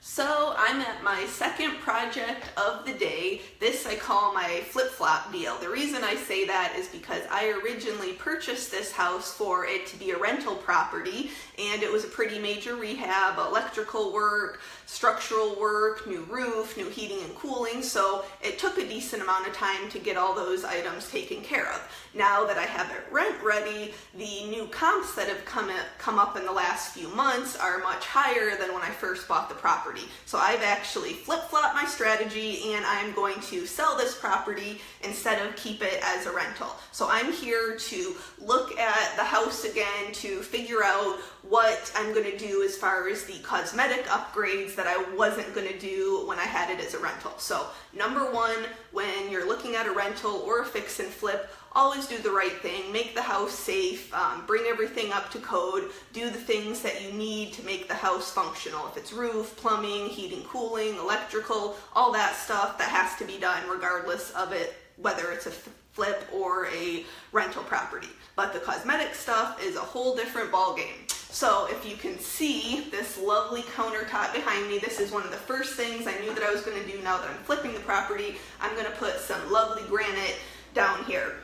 So I'm at my second project of the day. This I call my flip-flop deal. The reason I say that is because I originally purchased this house for it to be a rental property, and it was a pretty major rehab, electrical work, structural work, new roof, new heating and cooling, so it took a decent amount of time to get all those items taken care of. Now that I have it rent ready, the new comps that have come up in the last few months are much higher than when I first bought the property. So I've actually flip-flopped my strategy and I'm going to sell this property instead of keep it as a rental. So I'm here to look at the house again to figure out what I'm going to do as far as the cosmetic upgrades that I wasn't going to do when I had it as a rental. So number one, when you're looking at a rental or a fix and flip, always do the right thing, make the house safe, bring everything up to code, do the things that you need to make the house functional. If it's roof, plumbing, heating, cooling, electrical, all that stuff that has to be done regardless of it, whether it's a flip or a rental property. But the cosmetic stuff is a whole different ballgame. So if you can see this lovely countertop behind me, this is one of the first things I knew that I was going to do now that I'm flipping the property. I'm going to put some lovely granite down here.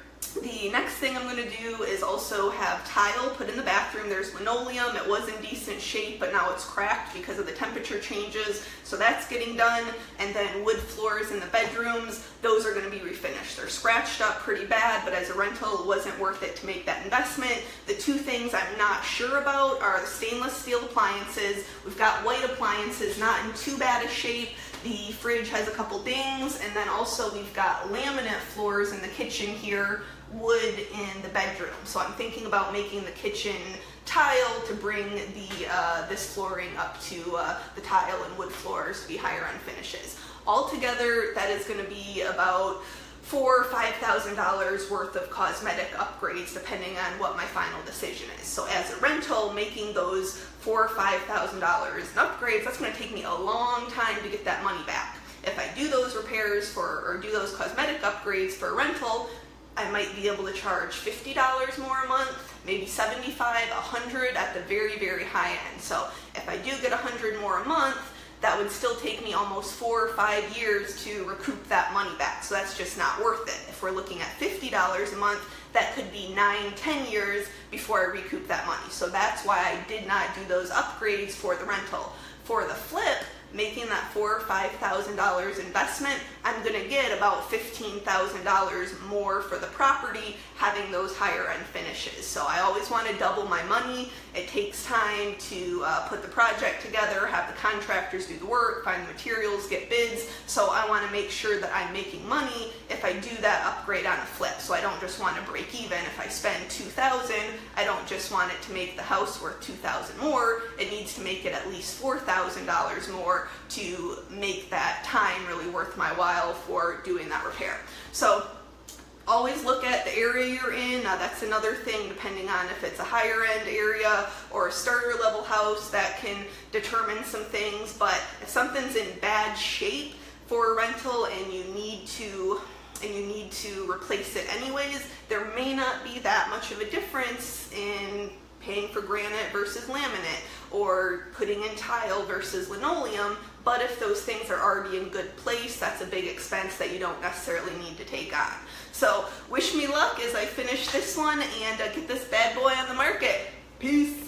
The next thing I'm going to do is also have tile put in the bathroom. There's linoleum. It was in decent shape, but now it's cracked because of the temperature changes. So that's getting done. And then wood floors in the bedrooms, those are going to be refinished. They're scratched up pretty bad, but as a rental, it wasn't worth it to make that investment. The two things I'm not sure about are the stainless steel appliances. We've got white appliances, not in too bad a shape. The fridge has a couple dings, and then also we've got laminate floors in the kitchen here, wood in the bedroom. So I'm thinking about making the kitchen tile to bring this flooring up to the tile and wood floors to be higher end finishes. Altogether, that is going to be about $4,000 or $5,000 worth of cosmetic upgrades depending on what my final decision is. So as a rental, making those $4,000 or $5,000 in upgrades, that's going to take me a long time to get that money back. If I do those repairs or do those cosmetic upgrades for a rental, I might be able to charge $50 more a month, maybe $75, $100 at the very, very high end. So if I do get $100 more a month, that would still take me almost 4 or 5 years to recoup that money back. So that's just not worth it. If we're looking at $50 a month, that could be 9, 10 years before I recoup that money. So that's why I did not do those upgrades for the rental. For the flip, making that $4,000 or $5,000 investment, I'm going to get about $15,000 more for the property having those higher end finishes. So I always want to double my money. It takes time to put the project together, have the contractors do the work, find the materials, get bids. So I want to make sure that I'm making money if I do that upgrade on a flip. So I don't just want to break even. If I spend $2,000, I don't just want it to make the house worth $2,000 more. It needs to make it at least $4,000 more to make that time really worth my while for doing that repair. So always look at the area you're in. That's another thing, depending on if it's a higher end area or a starter level house, that can determine some things. But if something's in bad shape for a rental and you need to replace it anyways, there may not be that much of a difference in paying for granite versus laminate or putting in tile versus linoleum. But if those things are already in good place, that's a big expense that you don't necessarily need to take on. So wish me luck as I finish this one and get this bad boy on the market. Peace.